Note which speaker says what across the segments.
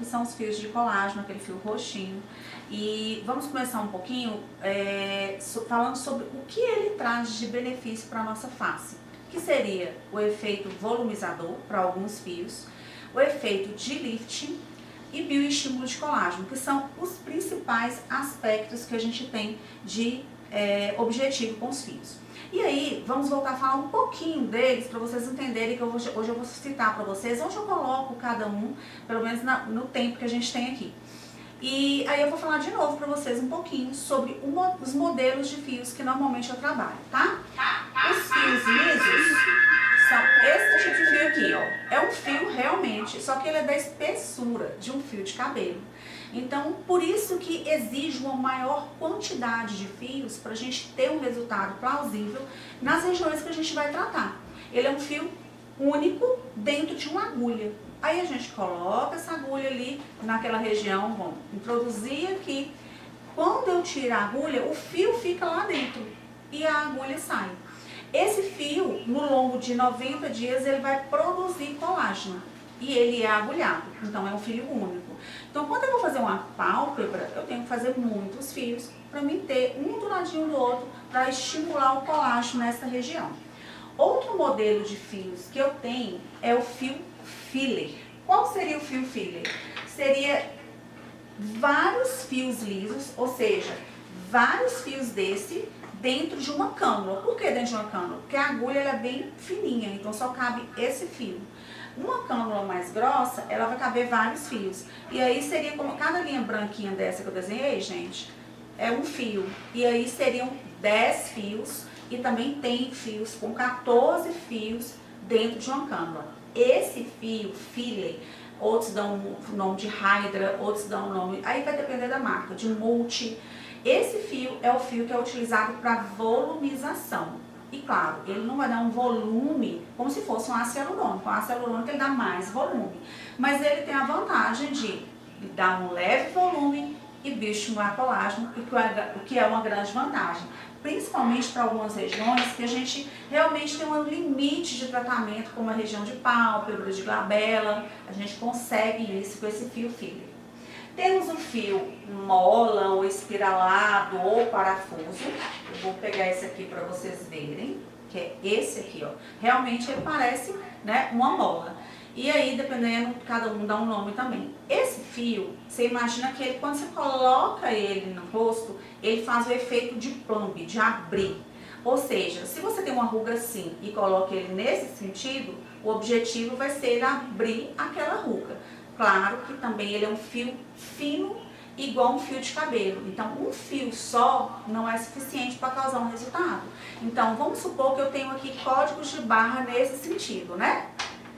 Speaker 1: que são os fios de colágeno, aquele fio roxinho. E vamos começar um pouquinho falando sobre o que ele traz de benefício para a nossa face, que seria o efeito volumizador para alguns fios, o efeito de lifting e bioestímulo de colágeno, que são os principais aspectos que a gente tem de objetivo com os fios. E aí, vamos voltar a falar um pouquinho deles para vocês entenderem que hoje eu vou citar para vocês onde eu coloco cada um, pelo menos no tempo que a gente tem aqui. E aí eu vou falar de novo para vocês um pouquinho sobre os modelos de fios que normalmente eu trabalho, tá? Os fios lisos são esse tipo de fio aqui, ó. É um fio realmente, só que ele é da espessura de um fio de cabelo. Então, por isso que exige uma maior quantidade de fios para a gente ter um resultado plausível nas regiões que a gente vai tratar. Ele é um fio único dentro de uma agulha. Aí a gente coloca essa agulha ali naquela região, vamos introduzir aqui. Quando eu tiro a agulha, o fio fica lá dentro e a agulha sai. Esse fio, no longo de 90 dias, ele vai produzir colágeno e ele é agulhado, então é um fio único. Então, quando eu vou fazer uma pálpebra, eu tenho que fazer muitos fios para mim ter um do ladinho do outro para estimular o colágeno nessa região. Outro modelo de fios que eu tenho é o fio filler. Qual seria o fio filler? Seria vários fios lisos, ou seja, vários fios desse dentro de uma cânula. Por que dentro de uma cânula? Porque a agulha ela é bem fininha, então só cabe esse fio. Uma cânula mais grossa, ela vai caber vários fios. E aí seria como cada linha branquinha dessa que eu desenhei, gente, é um fio. E aí seriam 10 fios e também tem fios com 14 fios dentro de uma cânula. Esse fio, filler, outros dão o nome de Hydra, outros dão o nome, aí vai depender da marca, de Multi. Esse fio é o fio que é utilizado para volumização. E claro, ele não vai dar um volume como se fosse um ácido hialurônico. O ácido hialurônico ele dá mais volume. Mas ele tem a vantagem de dar um leve volume e bioestimular colágeno, o que é uma grande vantagem. Principalmente para algumas regiões que a gente realmente tem um limite de tratamento, como a região de pálpebra, de glabela. A gente consegue isso com esse fio filler. Temos o fio mola, ou espiralado, ou parafuso. Eu vou pegar esse aqui para vocês verem, que é esse aqui, ó. Realmente ele parece, né, uma mola. E aí, dependendo, cada um dá um nome também. Esse fio, você imagina que ele, quando você coloca ele no rosto, ele faz o efeito de plumb, de abrir. Ou seja, se você tem uma ruga assim e coloca ele nesse sentido, o objetivo vai ser ele abrir aquela ruga. Claro que também ele é um fio fino, igual um fio de cabelo. Então, um fio só não é suficiente para causar um resultado. Então, vamos supor que eu tenho aqui códigos de barra nesse sentido, né?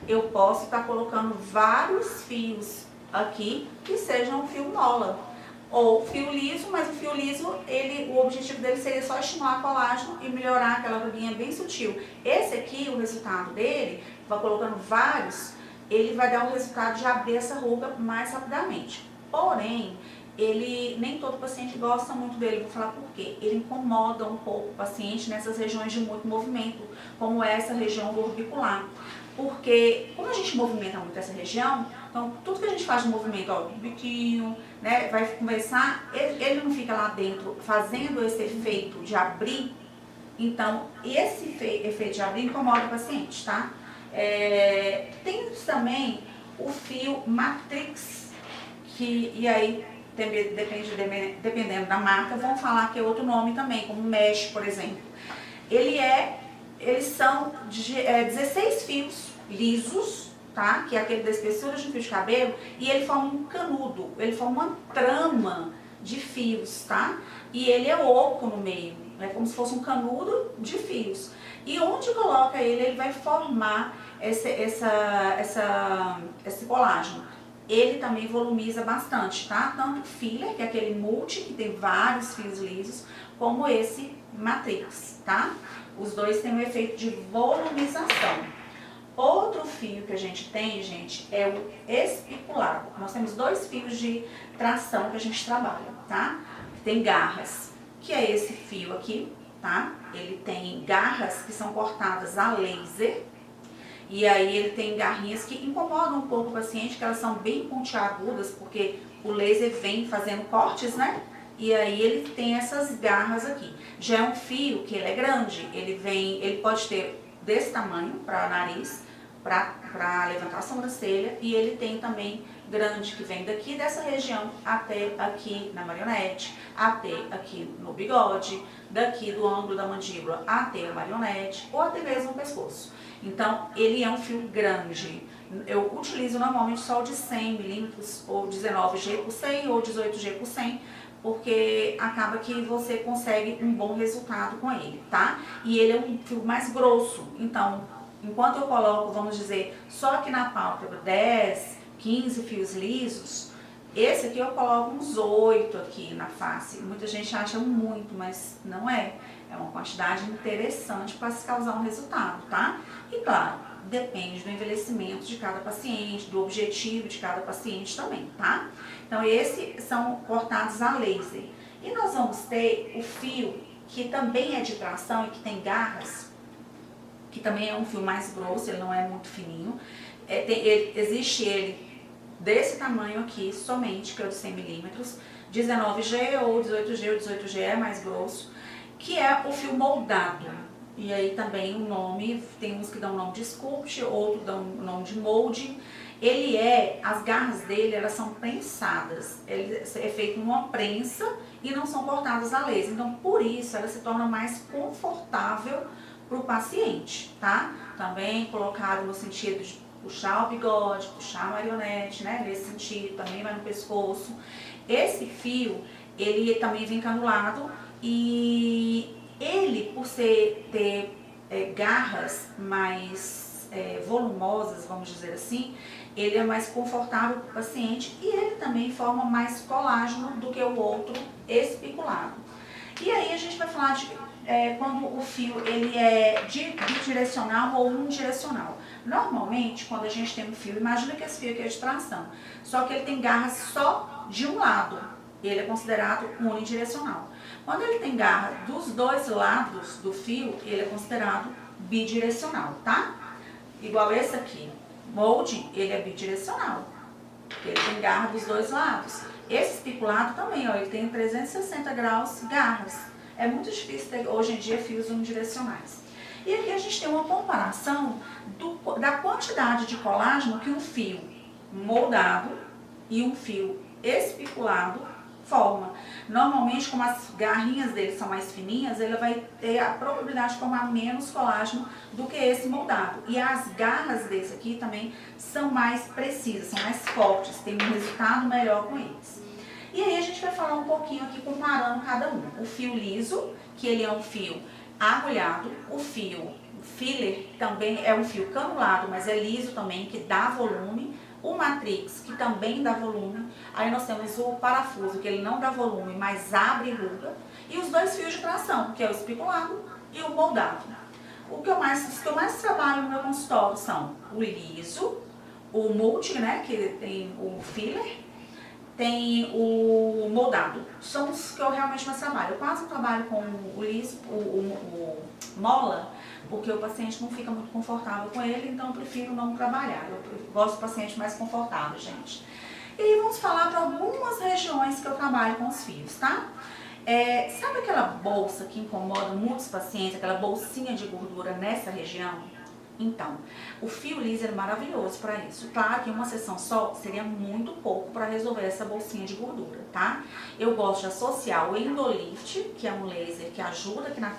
Speaker 1: Eu posso estar colocando vários fios aqui que sejam um fio mola. Ou fio liso, mas o fio liso, o objetivo dele seria só estimular colágeno e melhorar aquela ruguinha bem sutil. Esse aqui, o resultado dele, vai colocando vários, ele vai dar o resultado de abrir essa ruga mais rapidamente. Porém, nem todo paciente gosta muito dele. Vou falar por quê. Ele incomoda um pouco o paciente nessas regiões de muito movimento, como essa região do orbicular. Porque, como a gente movimenta muito essa região, então tudo que a gente faz de movimento, ó, do biquinho, né, vai começar, ele não fica lá dentro fazendo esse efeito de abrir. Então, esse efeito de abrir incomoda o paciente, tá? Tem também o fio Matrix, e aí dependendo da marca, vão falar que é outro nome também, como Mesh, por exemplo. Eles são 16 fios lisos, tá? Que é aquele da espessura de um fio de cabelo, e ele forma um canudo, ele forma uma trama de fios, tá? E ele é oco no meio, é como se fosse um canudo de fios. E onde coloca ele vai formar esse colágeno. Ele também volumiza bastante, tá? Tanto o filler, que é aquele multi, que tem vários fios lisos, como esse matrix, tá? Os dois têm um efeito de volumização. Outro fio que a gente tem, gente, é o espiculado. Nós temos 2 fios de tração que a gente trabalha, tá? Tem garras, que é esse fio aqui, tá? Ele tem garras que são cortadas a laser. E aí ele tem garrinhas que incomodam um pouco o paciente, que elas são bem pontiagudas, porque o laser vem fazendo cortes, né? E aí ele tem essas garras aqui. Já é um fio que ele é grande, ele pode ter desse tamanho para nariz, para levantar a sobrancelha, e ele tem também grande que vem daqui dessa região até aqui na marionete, até aqui no bigode, daqui do ângulo da mandíbula até a marionete, ou até mesmo o pescoço. Então ele é um fio grande. Eu utilizo normalmente só o de 100 milímetros, ou 19G por 100 ou 18G por 100, porque acaba que você consegue um bom resultado com ele, tá? E ele é um fio mais grosso, então, enquanto eu coloco, vamos dizer, só aqui na pálpebra 10, 15 fios lisos, esse aqui eu coloco uns 8 aqui na face. Muita gente acha muito, mas não é. É uma quantidade interessante para se causar um resultado, tá? E claro, depende do envelhecimento de cada paciente, do objetivo de cada paciente também, tá? Então esses são cortados a laser. E nós vamos ter o fio que também é de tração e que tem garras, que também é um fio mais grosso, ele não é muito fininho. Existe ele desse tamanho aqui somente, que é o de 100 milímetros, 19G ou 18G, o 18G é mais grosso, que é o fio moldado. E aí também o nome, tem uns que dão o nome de sculpt, outros dão o nome de molding. As garras dele, elas são prensadas, ele é feito numa prensa e não são cortadas a laser. Então, por isso, ela se torna mais confortável para o paciente, tá? Também colocado no sentido de puxar o bigode, puxar a marionete, né? Nesse sentido, também vai no pescoço. Esse fio, ele também vem canulado e ele, por ter garras mais volumosas, vamos dizer assim, ele é mais confortável para o paciente e ele também forma mais colágeno do que o outro espiculado. E aí a gente vai falar de quando o fio ele é bidirecional ou unidirecional. Normalmente, quando a gente tem um fio, imagina que esse fio aqui é de tração, só que ele tem garras só de um lado, ele é considerado unidirecional. Quando ele tem garra dos dois lados do fio, ele é considerado bidirecional, tá? Igual esse aqui, molding, ele é bidirecional, ele tem garra dos dois lados. Esse espiculado também, ó, ele tem 360 graus garras. É muito difícil ter, hoje em dia, fios unidirecionais. E aqui a gente tem uma comparação da quantidade de colágeno que um fio moldado e um fio espiculado forma. Normalmente, como as garrinhas dele são mais fininhas, ele vai ter a probabilidade de formar menos colágeno do que esse moldado. E as garras desse aqui também são mais precisas, são mais fortes, tem um resultado melhor com eles. E aí a gente vai falar um pouquinho aqui comparando cada um. O fio liso, que ele é um fio agulhado, o fio filler também é um fio canulado, mas é liso também, que dá volume. O matrix, que também dá volume. Aí nós temos o parafuso, que ele não dá volume, mas abre e ruga. E os dois fios de tração, que é o espiculado e o moldado. Os que eu mais trabalho no meu consultório são o liso, o multi, né, que tem o filler, tem o moldado. São os que eu realmente mais trabalho. Eu quase trabalho com o liso, o mola, porque o paciente não fica muito confortável com ele, então eu prefiro não trabalhar. Eu gosto do paciente mais confortável, gente. E aí vamos falar para algumas regiões que eu trabalho com os fios, tá? Sabe aquela bolsa que incomoda muitos pacientes, aquela bolsinha de gordura nessa região? Então, o fio liso é maravilhoso para isso. Claro que uma sessão só seria muito pouco para resolver essa bolsinha de gordura, tá? Eu gosto de associar o Endolift, que é um laser que ajuda aqui na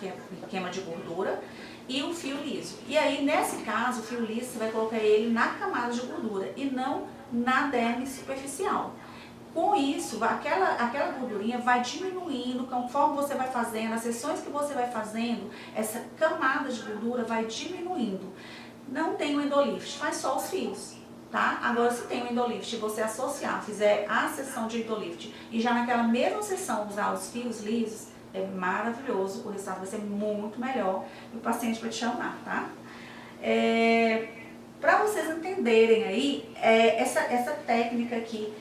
Speaker 1: queima de gordura, e o fio liso. E aí, nesse caso, o fio liso você vai colocar ele na camada de gordura e não na derme superficial. Com isso, aquela gordurinha vai diminuindo, conforme você vai fazendo, as sessões que você vai fazendo, essa camada de gordura vai diminuindo. Não tem o Endolift, faz só os fios, tá? Agora, se tem o Endolift e você associar, fizer a sessão de Endolift e já naquela mesma sessão usar os fios lisos, é maravilhoso, o resultado vai ser muito melhor e o paciente vai te amar, tá? Para vocês entenderem aí, essa técnica aqui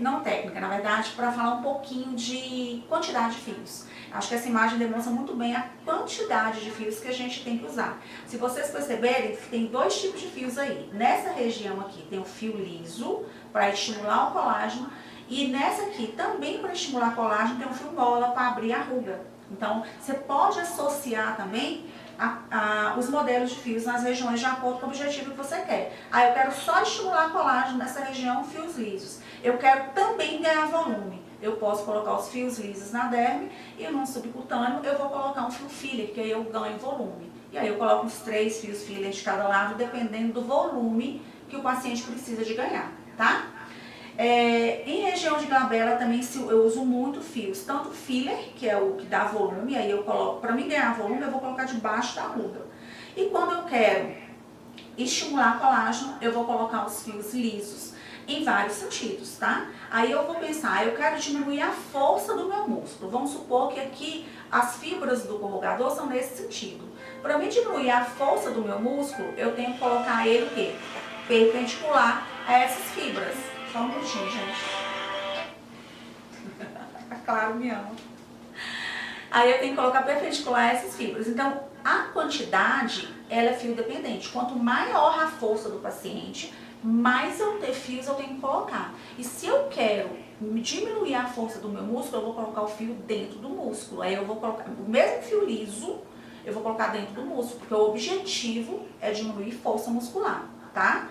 Speaker 1: não técnica, na verdade, para falar um pouquinho de quantidade de fios. Acho que essa imagem demonstra muito bem a quantidade de fios que a gente tem que usar. Se vocês perceberem, tem dois tipos de fios aí. Nessa região aqui tem o fio liso, para estimular o colágeno, e nessa aqui, também para estimular colágeno, tem um fio mola para abrir a ruga. Então, você pode associar também os modelos de fios nas regiões de acordo com o objetivo que você quer. Eu quero só estimular colágeno nessa região, fios lisos. Eu quero também ganhar volume. Eu posso colocar os fios lisos na derme e no subcutâneo eu vou colocar um fio filler, que aí eu ganho volume. E aí eu coloco uns 3 fios filler de cada lado, dependendo do volume que o paciente precisa de ganhar, tá? Em região de glabela também eu uso muito fios, tanto filler, que é o que dá volume, aí eu coloco, para mim ganhar volume, eu vou colocar debaixo da ruga. E quando eu quero estimular colágeno, eu vou colocar os fios lisos em vários sentidos, tá? Aí eu vou pensar, eu quero diminuir a força do meu músculo. Vamos supor que aqui as fibras do corrugador são nesse sentido. Para mim diminuir a força do meu músculo, eu tenho que colocar ele o quê? Perpendicular a essas fibras. Só um minutinho, gente. Claro, me ama. Aí eu tenho que colocar perpendicular a essas fibras. Então, a quantidade, ela é fio dependente. Quanto maior a força do paciente, mais eu ter fios eu tenho que colocar. E se eu quero diminuir a força do meu músculo, eu vou colocar o fio dentro do músculo. Aí eu vou colocar o mesmo fio liso, eu vou colocar dentro do músculo, porque o objetivo é diminuir força muscular, tá?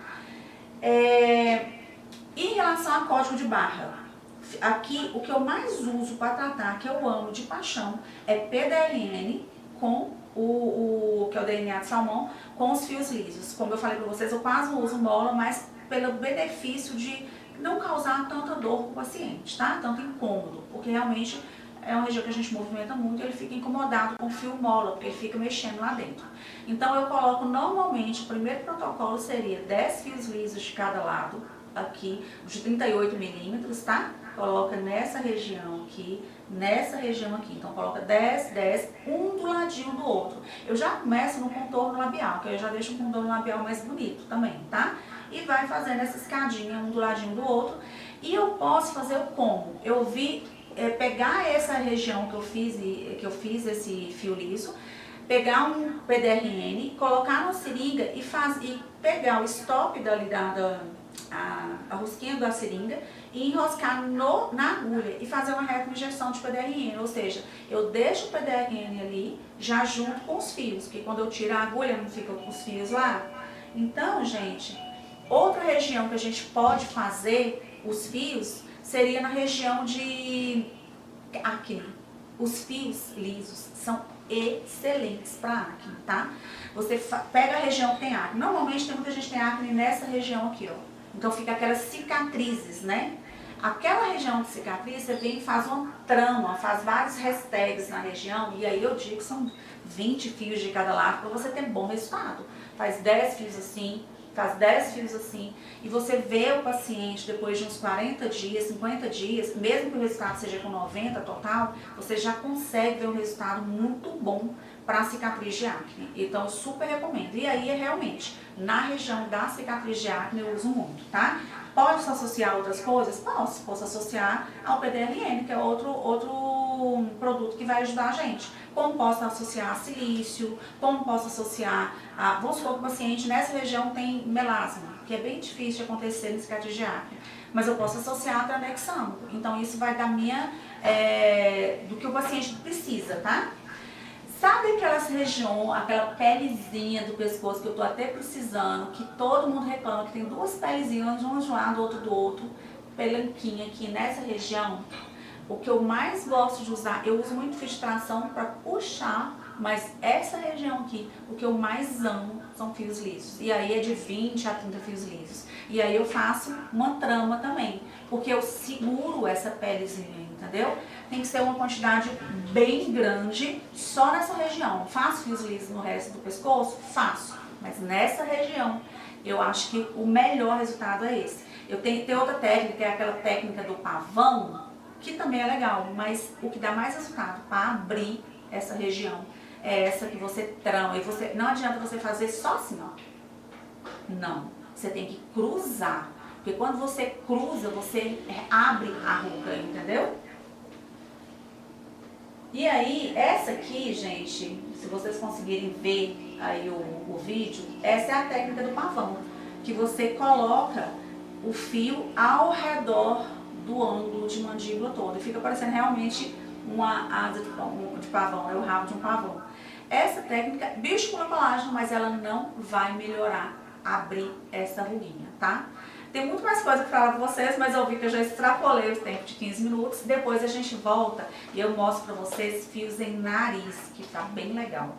Speaker 1: Em relação a código de barra, aqui o que eu mais uso para tratar, que eu amo de paixão, é PDRN com que é o DNA de salmão, com os fios lisos. Como eu falei para vocês, eu quase não uso mola, mas pelo benefício de não causar tanta dor para o paciente, tá? Tanto incômodo, porque realmente é uma região que a gente movimenta muito e ele fica incomodado com o fio mola, porque ele fica mexendo lá dentro. Então eu coloco normalmente, o primeiro protocolo seria 10 fios lisos de cada lado, aqui, de 38 milímetros, tá? Coloca nessa região aqui, nessa região aqui. Então, coloca 10, 10, um do ladinho do outro. Eu já começo no contorno labial, que eu já deixo o contorno labial mais bonito também, tá? E vai fazendo essa escadinha, um do ladinho do outro. E eu posso fazer o como? Eu vi pegar essa região que eu fiz esse fio liso, pegar um PDRN, colocar na seringa e pegar o stop a rosquinha da seringa e enroscar na agulha e fazer uma retroinjeção de PDRN, ou seja, eu deixo o PDRN ali já junto com os fios, porque quando eu tiro a agulha não fica com os fios lá. Então, gente, outra região que a gente pode fazer os fios seria na região de acne. Os fios lisos são excelentes para acne, tá? Você pega a região que tem acne. Normalmente tem muita gente que tem acne nessa região aqui, ó. Então fica aquelas cicatrizes, né? Aquela região de cicatriz, você vem e faz uma trama, faz vários hashtags na região, e aí eu digo que são 20 fios de cada lado para você ter bom resultado. Faz 10 fios assim, faz 10 fios assim, e você vê o paciente depois de uns 40 dias, 50 dias, mesmo que o resultado seja com 90 total, você já consegue ver um resultado muito bom para a cicatriz de acne. Então eu super recomendo. E aí realmente, na região da cicatriz de acne eu uso muito, tá? Pode se associar a outras coisas? Posso associar ao PDRN, que é outro produto que vai ajudar a gente. Como posso associar a silício, como posso associar a... Vamos supor que o paciente nessa região tem melasma, que é bem difícil de acontecer em cicatriz de acne. Mas eu posso associar a tranexâmico. Então isso vai dar do que o paciente precisa, tá? Sabe aquelas regiões, aquela pelezinha do pescoço que eu tô até precisando, que todo mundo reclama, que tem duas pelezinhas, uma de um lado, outra do outro, pelanquinha aqui nessa região? O que eu mais gosto de usar, eu uso muito fio de tração para puxar, mas essa região aqui, o que eu mais amo são fios lisos. E aí é de 20 a 30 fios lisos. E aí eu faço uma trama também, porque eu seguro essa pelezinha, entendeu? Tem que ser uma quantidade bem grande só nessa região. Faço fios lisos no resto do pescoço? Faço. Mas nessa região, eu acho que o melhor resultado é esse. Tem outra técnica, que é aquela técnica do pavão, que também é legal, mas o que dá mais resultado para abrir essa região é essa que você trama. Não adianta você fazer só assim, ó. Não. Você tem que cruzar. Porque quando você cruza, você abre a ruga, entendeu? E aí, essa aqui, gente, se vocês conseguirem ver aí o vídeo, essa é a técnica do pavão, que você coloca o fio ao redor do ângulo de mandíbula todo. E fica parecendo realmente uma asa de pavão, é o rabo de um pavão. Essa técnica biostimula colágeno, mas ela não vai melhorar abrir essa ruguinha, tá? Tem muito mais coisa para falar com vocês, mas eu vi que eu já extrapolei o tempo de 15 minutos. Depois a gente volta e eu mostro para vocês fios em nariz, que tá bem legal.